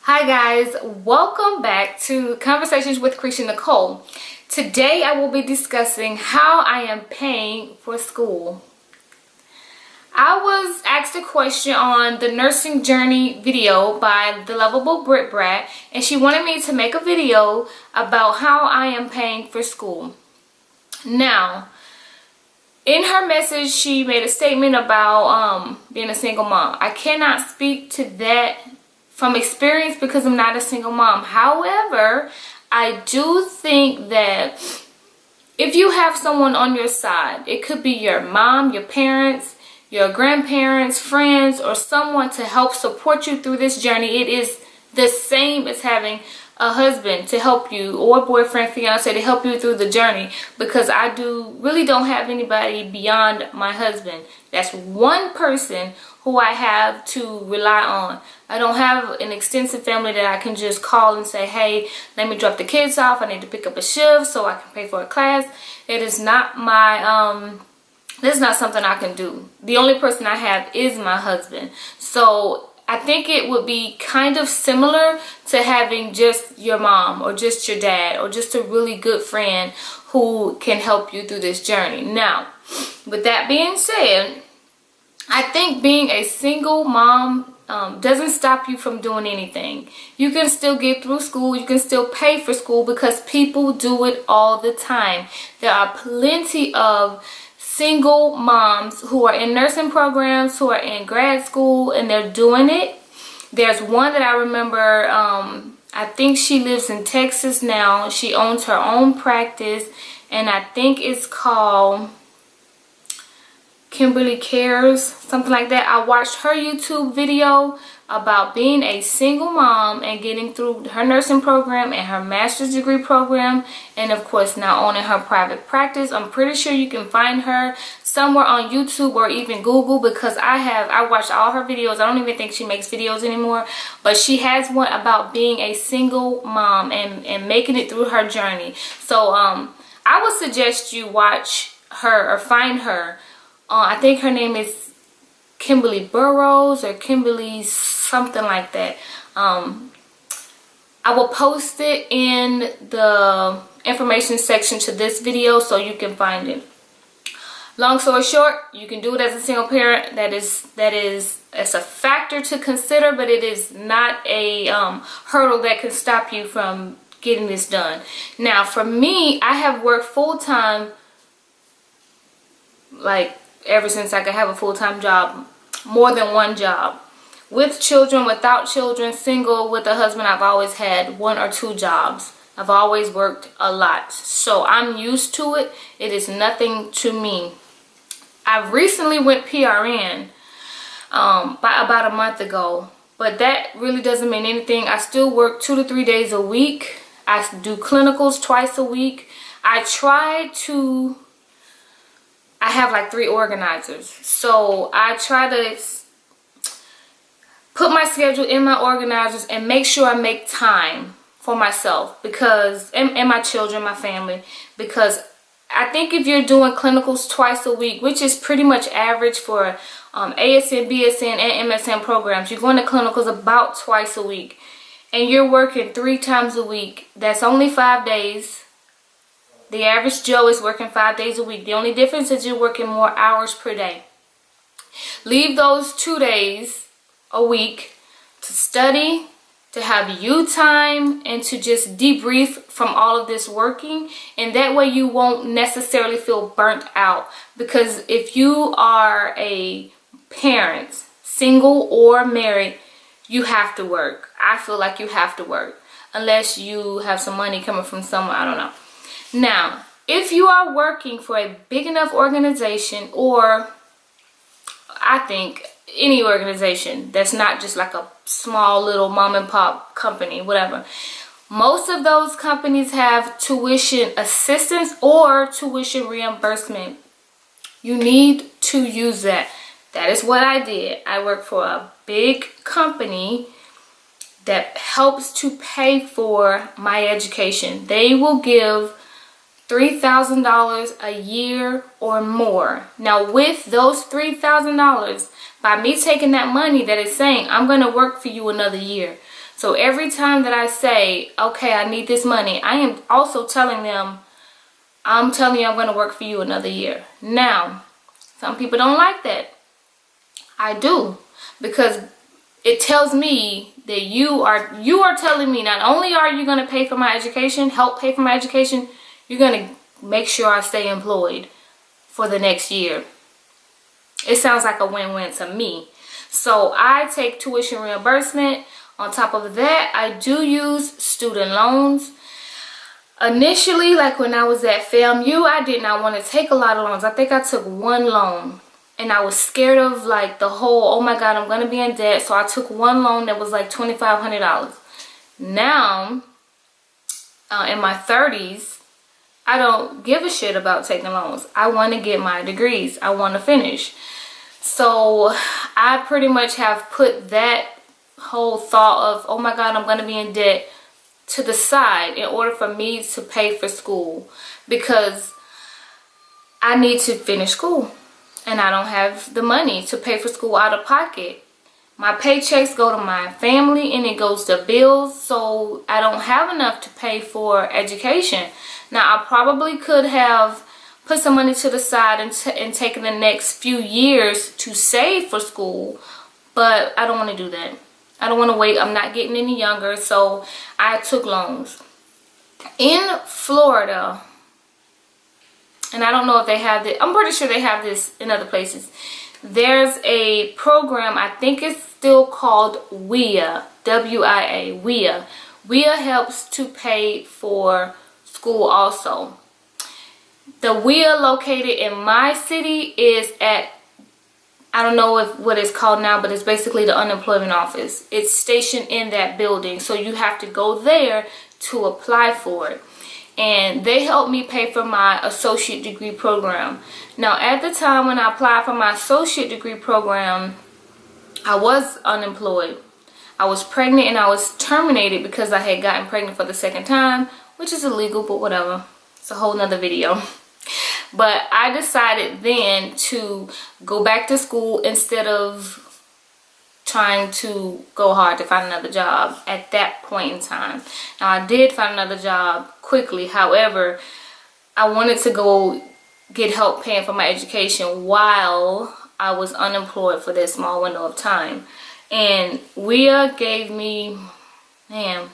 Hi guys, welcome back to Conversations with Cresha Nicole. Today I will be discussing how I am paying for school. I was asked a question on the nursing journey video by the lovable Brat, and she wanted me to make a video about how I am paying for school. Now, in her message, she made a statement about being a single mom. I cannot speak to that from experience because I'm not a single mom. However, I do think that if you have someone on your side, it could be your mom, your parents, your grandparents, friends, or someone to help support you through this journey. It is the same as having a husband to help you, or boyfriend, fiance to help you through the journey, because I really don't have anybody beyond my husband. That's one person who I have to rely on. I don't have an extensive family that I can just call and say, hey, let me drop the kids off. I need to pick up a shift so I can pay for a class. It is not my, this is not something I can do. The only person I have is my husband. So I think it would be kind of similar to having just your mom or just your dad or just a really good friend who can help you through this journey. Now, with that being said, I think being a single mom doesn't stop you from doing anything. You can still get through school. You can still pay for school because people do it all the time. There are plenty of single moms who are in nursing programs, who are in grad school, and they're doing it. There's one that I remember, I think she lives in Texas now. She owns her own practice, and I think it's called Kimberly Cares, something like that. I watched her YouTube video about being a single mom and getting through her nursing program and her master's degree program, and of course now owning her private practice. I'm pretty sure you can find her somewhere on YouTube or even Google, because I watched all her videos. I don't even think she makes videos anymore, but she has one about being a single mom and making it through her journey. So I would suggest you watch her or find her. I think her name is Kimberly Barrow or Kimberly something like that. I will post it in the information section to this video so you can find it. Long story short, you can do it as a single parent. It's a factor to consider, but it is not a hurdle that can stop you from getting this done. Now, for me, I have worked full-time, like ever since I could have a full-time job, more than one job. With children, without children, single, with a husband, I've always had one or two jobs. I've always worked a lot. So I'm used to it. It is nothing to me. I recently went PRN about a month ago, but that really doesn't mean anything. I still work 2 to 3 days a week. I do clinicals twice a week. I have like 3 organizers, so I try to put my schedule in my organizers and make sure I make time for myself, because and my children, my family, because I think if you're doing clinicals twice a week, which is pretty much average for ASN, BSN, and MSN programs, you're going to clinicals about twice a week, and you're working 3 times a week. That's only 5 days. The average Joe is working 5 days a week. The only difference is you're working more hours per day. Leave those 2 days a week to study, to have you time, and to just debrief from all of this working. And that way you won't necessarily feel burnt out. Because if you are a parent, single or married, you have to work. I feel like you have to work. Unless you have some money coming from somewhere, I don't know. Now, if you are working for a big enough organization, or I think any organization that's not just like a small little mom and pop company, whatever, most of those companies have tuition assistance or tuition reimbursement. You need to use that. That is what I did. I work for a big company that helps to pay for my education. They will give $3,000 a year or more. Now, with those $3,000, by me taking that money, that is saying I'm going to work for you another year. So every time that I say, okay, I need this money, I am also telling them, I'm telling you I'm going to work for you another year. Now, some people don't like that. I do, because it tells me that you are telling me not only are you going to pay for my education, help pay for my education, you're going to make sure I stay employed for the next year. It sounds like a win-win to me. So I take tuition reimbursement. On top of that, I do use student loans. Initially, like when I was at FAMU, I did not want to take a lot of loans. I think I took one loan. And I was scared of like the whole, oh my God, I'm going to be in debt. So I took one loan that was like $2,500. Now, in my 30s, I don't give a shit about taking loans. I want to get my degrees. I want to finish. So I pretty much have put that whole thought of, oh my God, I'm going to be in debt to the side in order for me to pay for school, because I need to finish school. And I don't have the money to pay for school out of pocket. My paychecks go to my family and it goes to bills, so I don't have enough to pay for education. Now, I probably could have put some money to the side and taken the next few years to save for school, but I don't want to do that. I don't want to wait. I'm not getting any younger, so I took loans. In Florida, and I don't know if they have this, I'm pretty sure they have this in other places. There's a program, I think it's still called WIA, W-I-A, WIA. WIA helps to pay for school also. The WIA located in my city is at, I don't know what it's called now, but it's basically the unemployment office. It's stationed in that building, so you have to go there to apply for it. And they helped me pay for my associate degree program. Now, at the time when I applied for my associate degree program, I was unemployed. I was pregnant and I was terminated because I had gotten pregnant for the second time, which is illegal, but whatever. It's a whole nother video. But I decided then to go back to school instead of trying to go hard to find another job at that point in time. Now, I did find another job quickly. However, I wanted to go get help paying for my education while I was unemployed for that small window of time. And WIA gave me, man,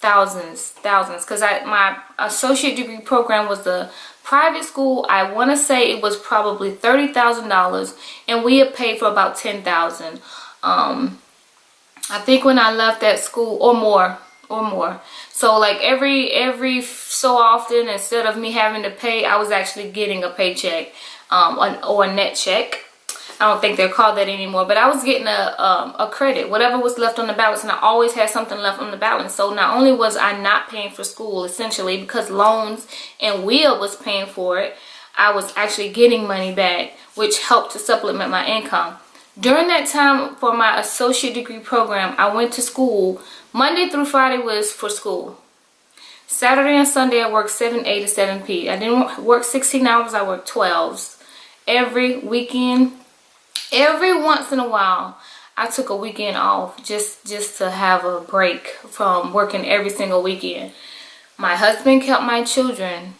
thousands, because my associate degree program was the private school. I want to say it was probably $30,000, and WIA paid for about $10,000. I think when I left that school, or more. So like every so often, instead of me having to pay, I was actually getting a paycheck, or a net check. I don't think they're called that anymore, but I was getting a credit, whatever was left on the balance, and I always had something left on the balance. So not only was I not paying for school, essentially, because loans and WIA was paying for it, I was actually getting money back, which helped to supplement my income. During that time for my associate degree program, I went to school. Monday through Friday was for school. Saturday and Sunday I worked 7 a to 7 p. I didn't work 16 hours, I worked 12s. Every weekend, every once in a while, I took a weekend off just to have a break from working every single weekend. My husband kept my children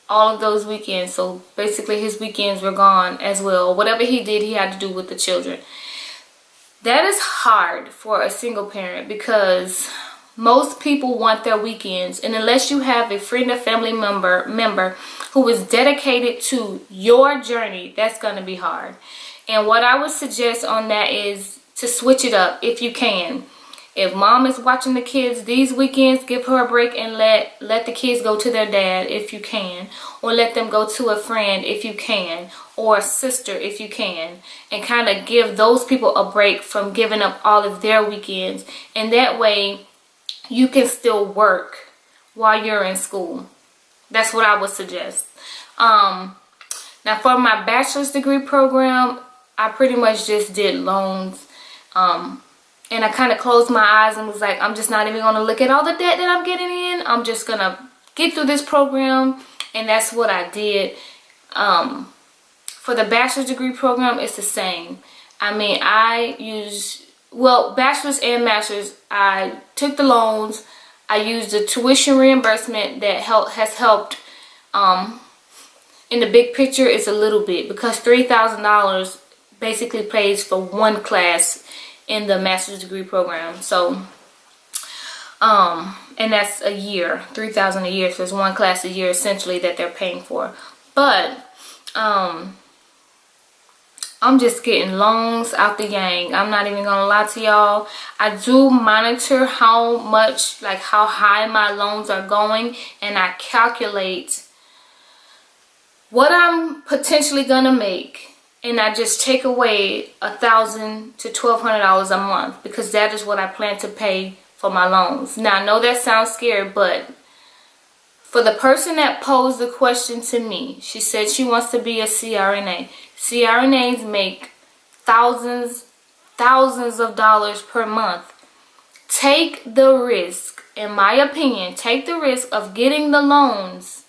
all of those weekends, so basically his weekends were gone as well. Whatever he did, he had to do with the children. That is hard for a single parent, because most people want their weekends, and unless you have a friend or family member who is dedicated to your journey, that's going to be hard. And what I would suggest on that is to switch it up if you can. If mom is watching the kids these weekends, give her a break and let the kids go to their dad if you can, or let them go to a friend if you can, or a sister if you can, and kind of give those people a break from giving up all of their weekends. And that way you can still work while you're in school. That's what I would suggest. Now for my bachelor's degree program, I pretty much just did loans. And I kind of closed my eyes and was like, I'm just not even going to look at all the debt that I'm getting in. I'm just going to get through this program. And that's what I did. For the bachelor's degree program, it's the same. I mean, I use well, bachelor's and master's, I took the loans. I used the tuition reimbursement that has helped. In the big picture, it's a little bit, because $3,000 basically pays for one class in the master's degree program. So, and that's a year, $3,000 a year. So it's one class a year essentially that they're paying for. But I'm just getting loans out the yang. I'm not even gonna lie to y'all. I do monitor how much, like how high my loans are going, and I calculate what I'm potentially gonna make, and I just take away $1,000 to $1,200 a month, because that is what I plan to pay for my loans. Now, I know that sounds scary, but for the person that posed the question to me, she said she wants to be a CRNA. CRNAs make thousands of dollars per month. Take the risk, in my opinion, take the risk of getting the loans,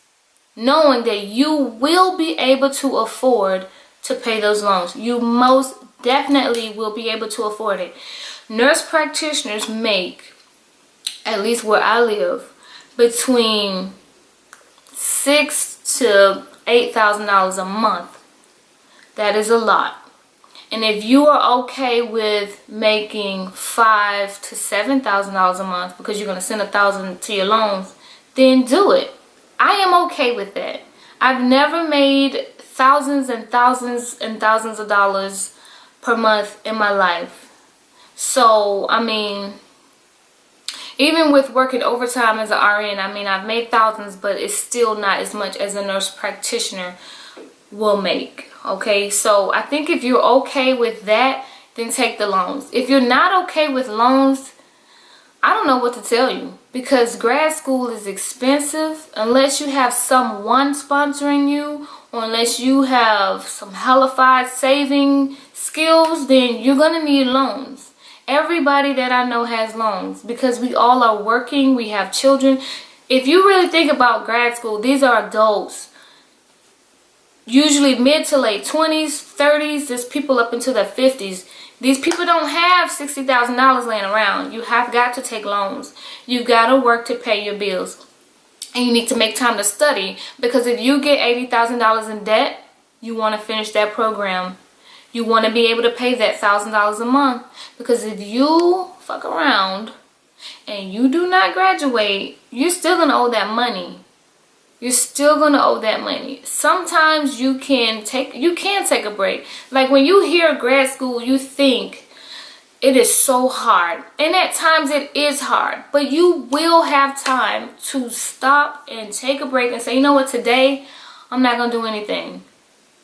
knowing that you will be able to afford to pay those loans. You most definitely will be able to afford it. Nurse practitioners make, at least where I live, between $6,000 to $8,000 a month. That is a lot. And if you are okay with making $5,000 to $7,000 a month, because you're going to send $1,000 to your loans, then do it. I am okay with that. I've never made thousands and thousands and thousands of dollars per month in my life. So, I mean, even with working overtime as an RN, I mean, I've made thousands, but it's still not as much as a nurse practitioner will make. Okay, so I think if you're okay with that, then take the loans. If you're not okay with loans, I don't know what to tell you, because grad school is expensive. Unless you have someone sponsoring you, or unless you have some hellified saving skills, then you're gonna need loans. Everybody that I know has loans, because we all are working, we have children. If you really think about grad school, these are adults, usually mid to late 20s, 30s, there's people up into their 50s. These people don't have $60,000 laying around. You have got to take loans. You've got to work to pay your bills. And you need to make time to study, because if you get $80,000 in debt, you want to finish that program. You want to be able to pay that $1,000 a month, because if you fuck around and you do not graduate, you're still going to owe that money. You're still going to owe that money. Sometimes you can take a break. Like when you hear grad school, you think it is so hard. And at times it is hard. But you will have time to stop and take a break and say, you know what, today I'm not going to do anything.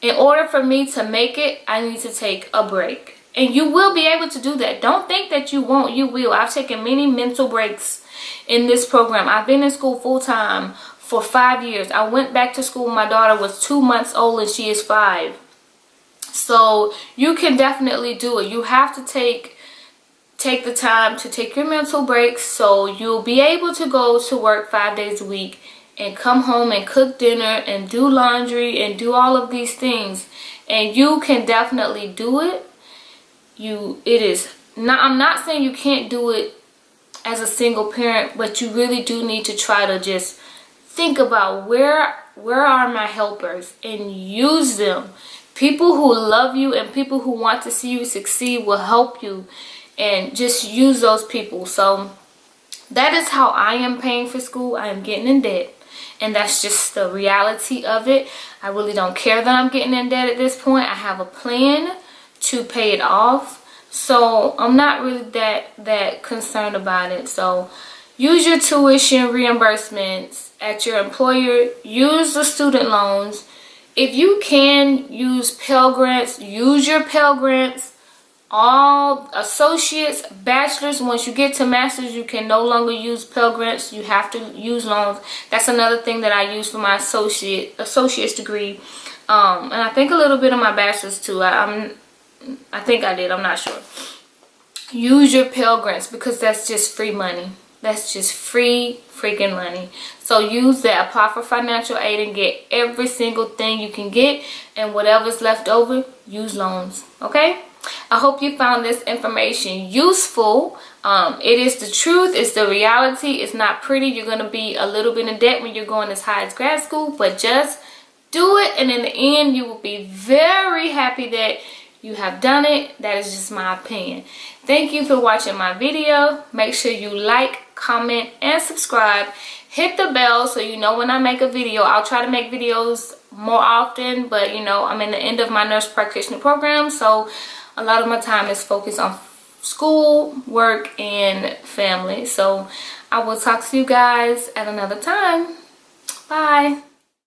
In order for me to make it, I need to take a break. And you will be able to do that. Don't think that you won't. You will. I've taken many mental breaks in this program. I've been in school full time for 5 years. I went back to school when my daughter was 2 months old and she is 5. So you can definitely do it. You have to take the time to take your mental breaks, so you'll be able to go to work 5 days a week and come home and cook dinner and do laundry and do all of these things. And you can definitely do it. I'm not saying you can't do it as a single parent, but you really do need to try to just think about where are my helpers and use them. People who love you and people who want to see you succeed will help you, and just use those people. So that is how I am paying for school. I am getting in debt, and that's just the reality of it. I really don't care that I'm getting in debt at this point. I have a plan to pay it off, so I'm not really that concerned about it. So use your tuition reimbursements at your employer. Use the student loans. If you can use Pell Grants, use your Pell Grants. All associates, bachelors, once you get to masters, you can no longer use Pell Grants. You have to use loans. That's another thing that I use for my associate's degree. And I think a little bit of my bachelor's too. I think I did. I'm not sure. Use your Pell Grants, because that's just free money. That's just free freaking money. So use that. Apply for financial aid and get every single thing you can get. And whatever's left over, use loans. Okay? I hope you found this information useful. It is the truth. It's the reality. It's not pretty. You're going to be a little bit in debt when you're going as high as grad school, but just do it, and in the end you will be very happy that you have done it. That is just my opinion. Thank you for watching my video. Make sure you like, comment, and subscribe. Hit the bell so you know when I make a video. I'll try to make videos more often, but you know, I'm in the end of my nurse practitioner program, so a lot of my time is focused on school, work, and family. So I will talk to you guys at another time. Bye.